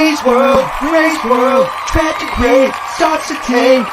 Ray's world, tragic Ray starts to take.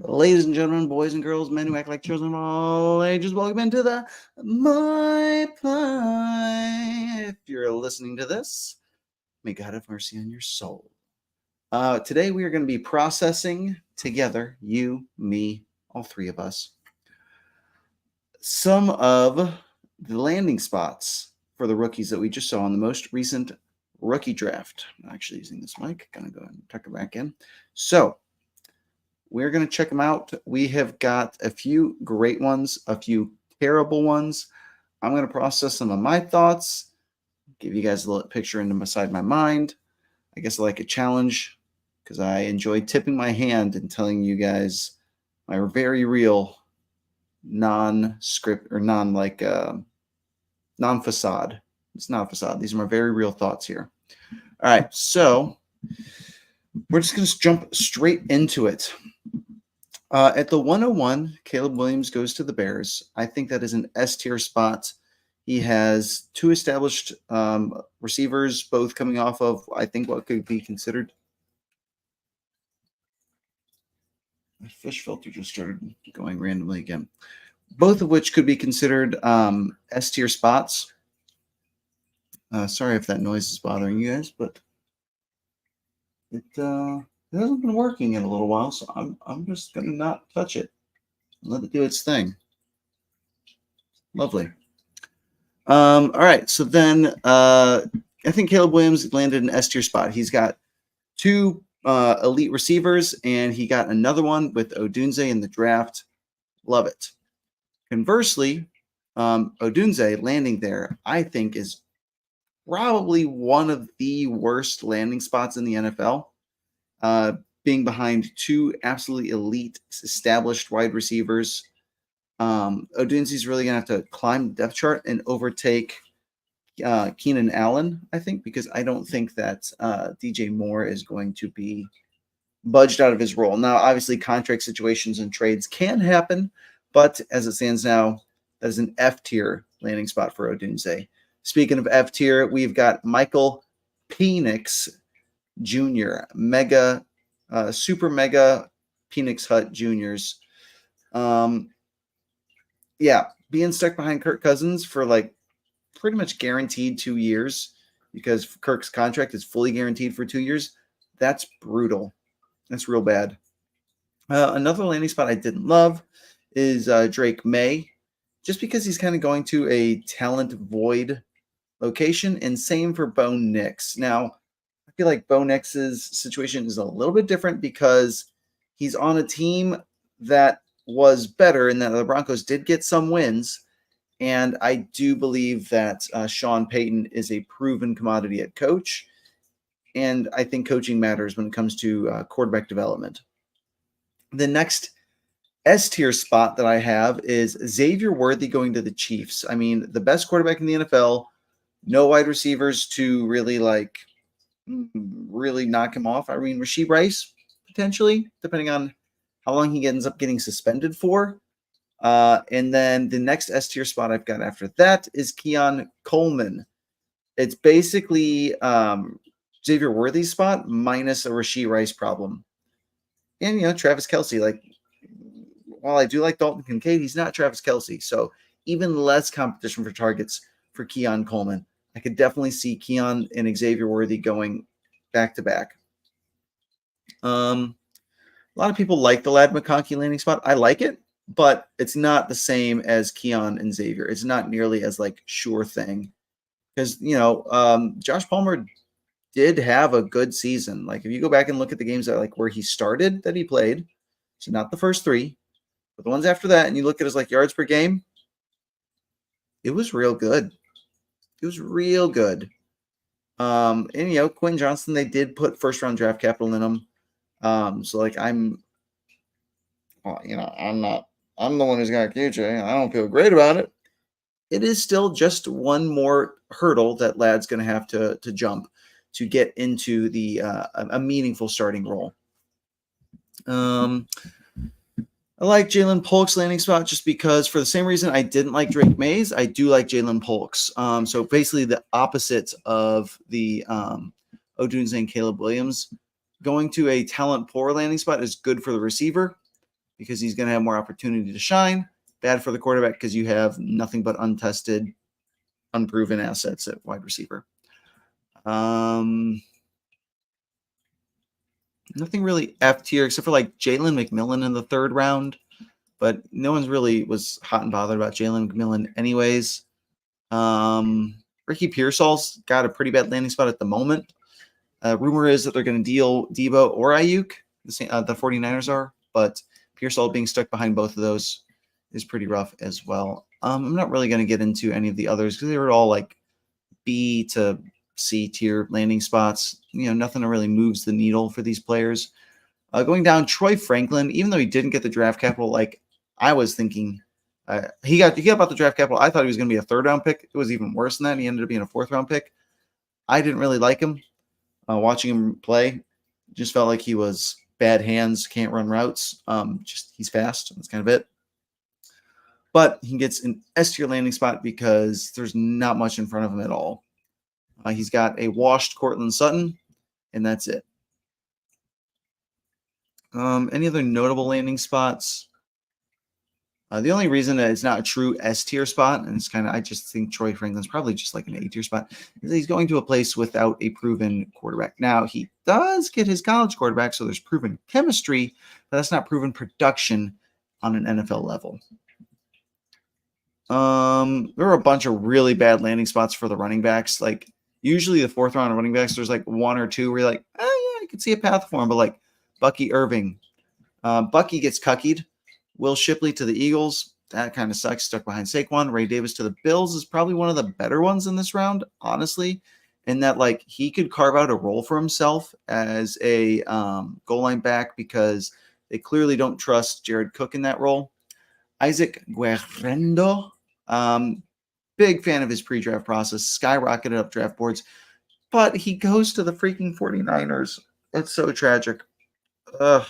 Ladies and gentlemen, boys and girls, men who act like children of all ages, welcome into the My Pie. If you're listening to this, may God have mercy on your soul. Today we are going to be processing together, you, me, all three of us, some of the landing spots for the rookies that we just saw in the most recent rookie draft. I'm actually using this mic. Gonna go ahead and tuck it back in. So we're going to check them out. We have got a few great ones, a few terrible ones. I'm going to process some of my thoughts, give you guys a little picture inside my mind. I guess I like a challenge because I enjoy tipping my hand and telling you guys my very real non-script or non-facade. It's not a facade. These are my very real thoughts here. All right, so we're just going to jump straight into it. At the 101, Caleb Williams goes to the Bears. I think that is an S-tier spot. He has two established receivers, both coming off of, I think, what could be considered. My fish filter just started going randomly again. Both of which could be considered S-tier spots. Sorry if that noise is bothering you guys, but it hasn't been working in a little while, so I'm just gonna not touch it and let it do its thing. Lovely. All right, so then I think Caleb Williams landed an S-tier spot. He's got two elite receivers, and he got another one with Odunze in the draft. Love it. Conversely, Odunze landing there, I think, is probably one of the worst landing spots in the NFL, being behind two absolutely elite established wide receivers. Odunze's really going to have to climb the depth chart and overtake Keenan Allen, I think, because I don't think that DJ Moore is going to be budged out of his role. Now, obviously, contract situations and trades can happen, but as it stands now, that is an F-tier landing spot for Odunze. Speaking of F-tier, we've got Michael Penix Jr., super mega Penix Hut Juniors. Being stuck behind Kirk Cousins for like pretty much guaranteed 2 years because Kirk's contract is fully guaranteed for 2 years. That's brutal. That's real bad. Another landing spot I didn't love is Drake May, just because he's kind of going to a talent void location, and same for Bo Nix. Now, I feel like Bo Nix's situation is a little bit different because he's on a team that was better and that the Broncos did get some wins. And I do believe that Sean Payton is a proven commodity at coach. And I think coaching matters when it comes to quarterback development. The next S-tier spot that I have is Xavier Worthy going to the Chiefs. I mean, the best quarterback in the NFL, no wide receivers to really knock him off. I mean, Rashee Rice, potentially, depending on how long he ends up getting suspended for. And then the next S-tier spot I've got after that is Keon Coleman. It's basically Xavier Worthy's spot minus a Rashee Rice problem. And, Travis Kelce, while I do like Dalton Kincaid, he's not Travis Kelce. So even less competition for targets for Keon Coleman. I could definitely see Keon and Xavier Worthy going back to back. A lot of people like the Ladd McConkey landing spot. I like it, but it's not the same as Keon and Xavier. It's not nearly as sure thing because, Josh Palmer did have a good season. If you go back and look at the games that where he started that he played, so not the first three, but the ones after that, and you look at his yards per game, it was real good. It was real good. And Quinn Johnson, they did put first round draft capital in him. I'm the one who's got QJ. I don't feel great about it. It is still just one more hurdle that Ladd's going to have to jump to get into the a meaningful starting role. I like Jalen Polk's landing spot just because, for the same reason I didn't like Drake Mays, I do like Jalen Polk's. So basically the opposite of the Odunze and Caleb Williams. Going to a talent poor landing spot is good for the receiver because he's going to have more opportunity to shine. Bad for the quarterback because you have nothing but untested, unproven assets at wide receiver. Nothing really F tier except for like Jalen McMillan in the 3rd round, but no one's really was hot and bothered about Jalen McMillan anyways. Ricky Pearsall's got a pretty bad landing spot at the moment. Rumor is that they're going to deal Debo or Ayuk, the 49ers are, but Pearsall being stuck behind both of those is pretty rough as well. I'm not really going to get into any of the others because they were all like B to C tier landing spots. Nothing that really moves the needle for these players. Going down, Troy Franklin, even though he didn't get the draft capital, like I was thinking, he got about the draft capital. I thought he was going to be a 3rd round pick. It was even worse than that. He ended up being a 4th round pick. I didn't really like him. Watching him play, just felt like he was bad hands, can't run routes. Just he's fast. That's kind of it. But he gets an S tier landing spot because there's not much in front of him at all. He's got a washed Cortland Sutton, and that's it. Any other notable landing spots? The only reason that it's not a true S tier spot, and it's I just think Troy Franklin's probably just like an A tier spot, is that he's going to a place without a proven quarterback. Now, he does get his college quarterback, so there's proven chemistry, but that's not proven production on an NFL level. There are a bunch of really bad landing spots for the running backs. Like, usually the 4th round running backs, there's like 1 or 2 where you're like, oh, yeah, I could see a path for him, but like Bucky Irving. Bucky gets cuckied. Will Shipley to the Eagles. That kind of sucks. Stuck behind Saquon. Ray Davis to the Bills is probably one of the better ones in this round, honestly, in that like he could carve out a role for himself as a goal line back because they clearly don't trust Jared Cook in that role. Isaac Guerrero, big fan of his pre-draft process, skyrocketed up draft boards, but he goes to the freaking 49ers. It's so tragic. Ugh.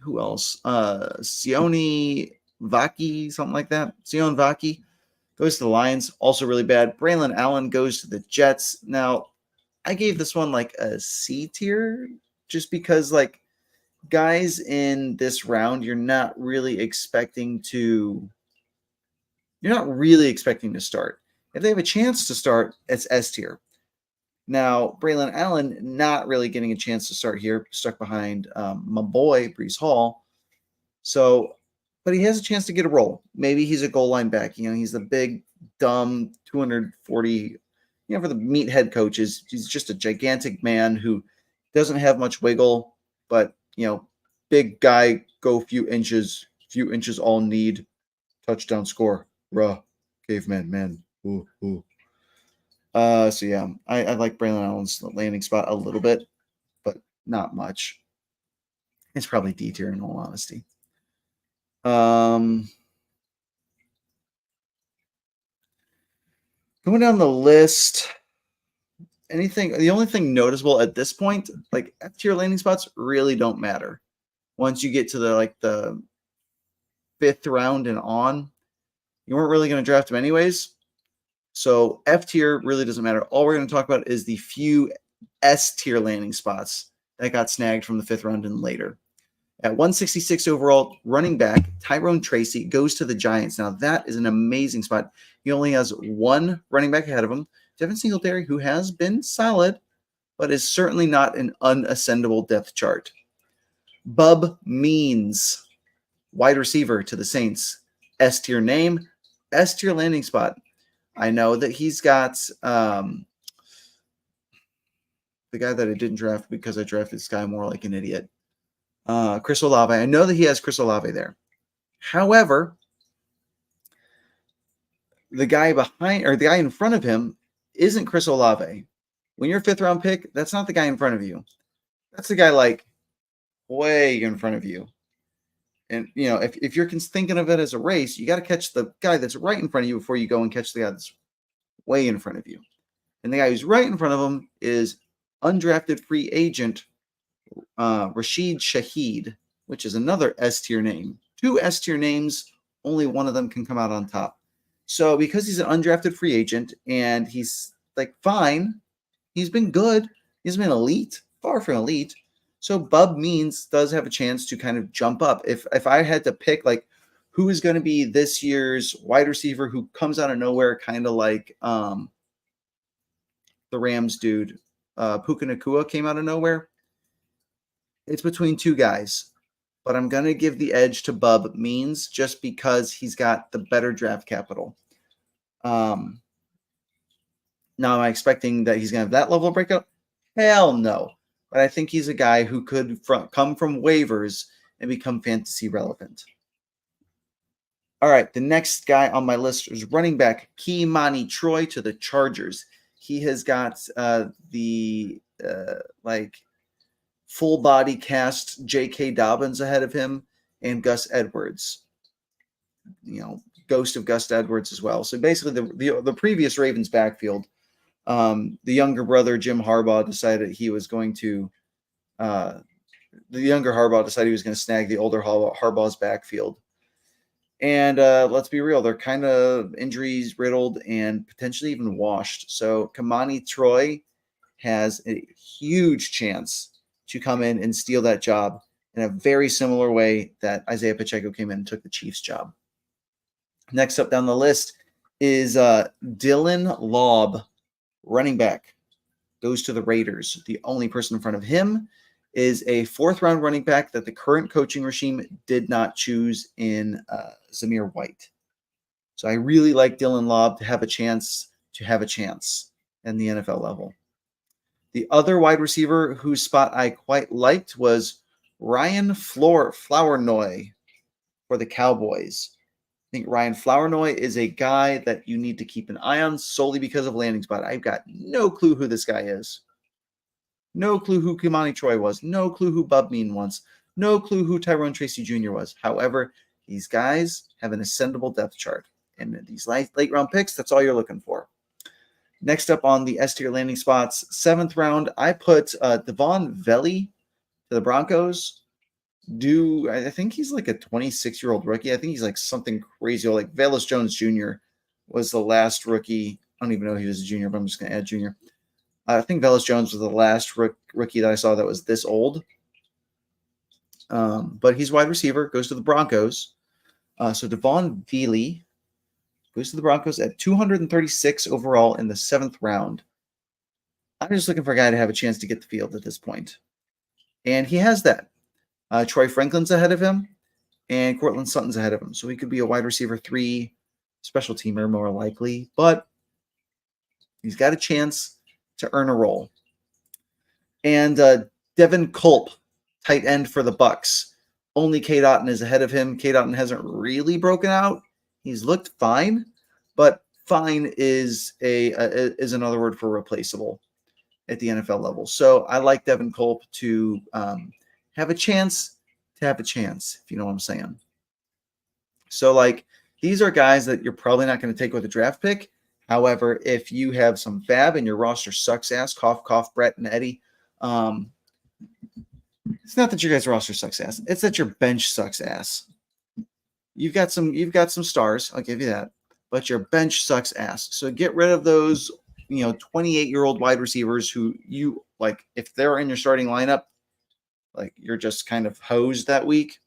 Who else? Sione Vaki, something like that. Sion Vaki goes to the Lions, also really bad. Braylon Allen goes to the Jets. Now, I gave this one like a C tier just because like guys in this round, you're not really expecting to start. If they have a chance to start, it's S tier. Now, Braylon Allen not really getting a chance to start here, stuck behind my boy, Breece Hall. So, but he has a chance to get a role. Maybe he's a goal line back. He's the big, dumb, 240, for the meathead coaches. He's just a gigantic man who doesn't have much wiggle, but, big guy, go few inches all need, touchdown score. Ruh, caveman, man. Ooh, ooh. So yeah, I like Braylon Allen's landing spot a little bit, but not much. It's probably D tier in all honesty. Going down the list, the only thing noticeable at this point, like F tier landing spots really don't matter. Once you get to the 5th round and on, you weren't really going to draft him anyways. So F tier really doesn't matter. All we're going to talk about is the few S tier landing spots that got snagged from the 5th round and later. At 166 overall, running back Tyrone Tracy goes to the Giants. Now that is an amazing spot. He only has 1 running back ahead of him, Devin Singletary, who has been solid, but is certainly not an unascendable depth chart. Bub Means, wide receiver to the Saints. S tier name, S tier landing spot. I know that he's got the guy that I didn't draft because I drafted Sky more like an idiot. Chris Olave. I know that he has Chris Olave there. However, the guy in front of him isn't Chris Olave. When you're a 5th round pick, that's not the guy in front of you. That's the guy like way in front of you. And, if you're thinking of it as a race, you got to catch the guy that's right in front of you before you go and catch the guy that's way in front of you. And the guy who's right in front of him is undrafted free agent Rashid Shaheed, which is another S tier name. 2 S tier names, only one of them can come out on top. So because he's an undrafted free agent and he's like fine, he's been good. He's been elite, far from elite. So Bub Means does have a chance to kind of jump up. If I had to pick like who is going to be this year's wide receiver who comes out of nowhere, kind of like the Rams dude, Puka Nacua came out of nowhere. It's between 2 guys, but I'm going to give the edge to Bub Means just because he's got the better draft capital. Now, am I expecting that he's going to have that level of breakout? Hell no. But I think he's a guy who could come from waivers and become fantasy relevant. All right, the next guy on my list is running back Kimani Troy to the Chargers. He has got the full body cast J.K. Dobbins ahead of him and Gus Edwards. Ghost of Gus Edwards as well. So basically the previous Ravens backfield, the younger brother Jim Harbaugh decided he was going to snag the older Harbaugh's backfield. And let's be real, they're kind of injuries riddled and potentially even washed. So Kimani Troy has a huge chance to come in and steal that job in a very similar way that Isaiah Pacheco came in and took the Chiefs' job. Next up down the list is Dylan Laub, running back, goes to the Raiders. The only person in front of him is a 4th-round running back that the current coaching regime did not choose in Zamir White. So I really like Dylan Laub to have a chance in the NFL level. The other wide receiver whose spot I quite liked was Ryan Flournoy for the Cowboys. I think Ryan Flournoy is a guy that you need to keep an eye on solely because of landing spot. I've got no clue who this guy is. No clue who Kimani Troy was. No clue who Bub Mean was. No clue who Tyrone Tracy Jr. was. However, these guys have an ascendable depth chart. And these late round picks, that's all you're looking for. Next up on the S-tier landing spots, 7th round, I put Devon Velley to the Broncos. I think he's like a 26-year-old rookie. I think he's like something crazy. Like Velus Jones Jr. was the last rookie. I don't even know if he was a junior, but I'm just going to add junior. I think Velus Jones was the last rookie that I saw that was this old. But he's wide receiver, goes to the Broncos. So Devon Velley goes to the Broncos at 236 overall in the 7th round. I'm just looking for a guy to have a chance to get the field at this point. And he has that. Troy Franklin's ahead of him, and Cortland Sutton's ahead of him. So he could be a wide receiver 3, special teamer more likely. But he's got a chance to earn a role. And Devin Culp, tight end for the Bucks. Only Cade Otton is ahead of him. Cade Otton hasn't really broken out. He's looked fine, but fine is another word for replaceable at the NFL level. So I like Devin Culp to have a chance, if you know what I'm saying. So like these are guys that you're probably not going to take with a draft pick. However, if you have some fab and your roster sucks ass, cough, cough, Brett and Eddie, it's not that your guys' roster sucks ass. It's that your bench sucks ass. You've got some stars, I'll give you that, but your bench sucks ass. So get rid of those, 28-year-old wide receivers who you like. If they're in your starting lineup, like you're just kind of hosed that week.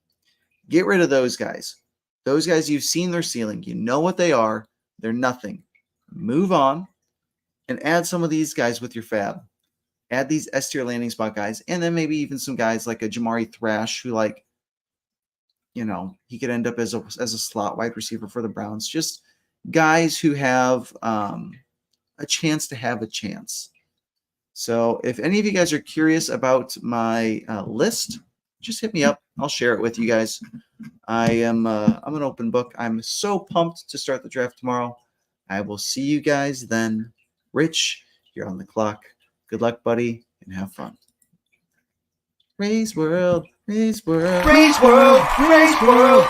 Get rid of those guys. Those guys, you've seen their ceiling. You know what they are. They're nothing. Move on and add some of these guys with your fab. Add these S-tier landing spot guys, and then maybe even some guys like a Jamari Thrash who he could end up as a slot wide receiver for the Browns. Just guys who have a chance to have a chance. So if any of you guys are curious about my list, just hit me up. I'll share it with you guys. I'm an open book. I'm so pumped to start the draft tomorrow. I will see you guys then. Rich, you're on the clock. Good luck, buddy, and have fun. Raise world, raise world, raise world, raise world.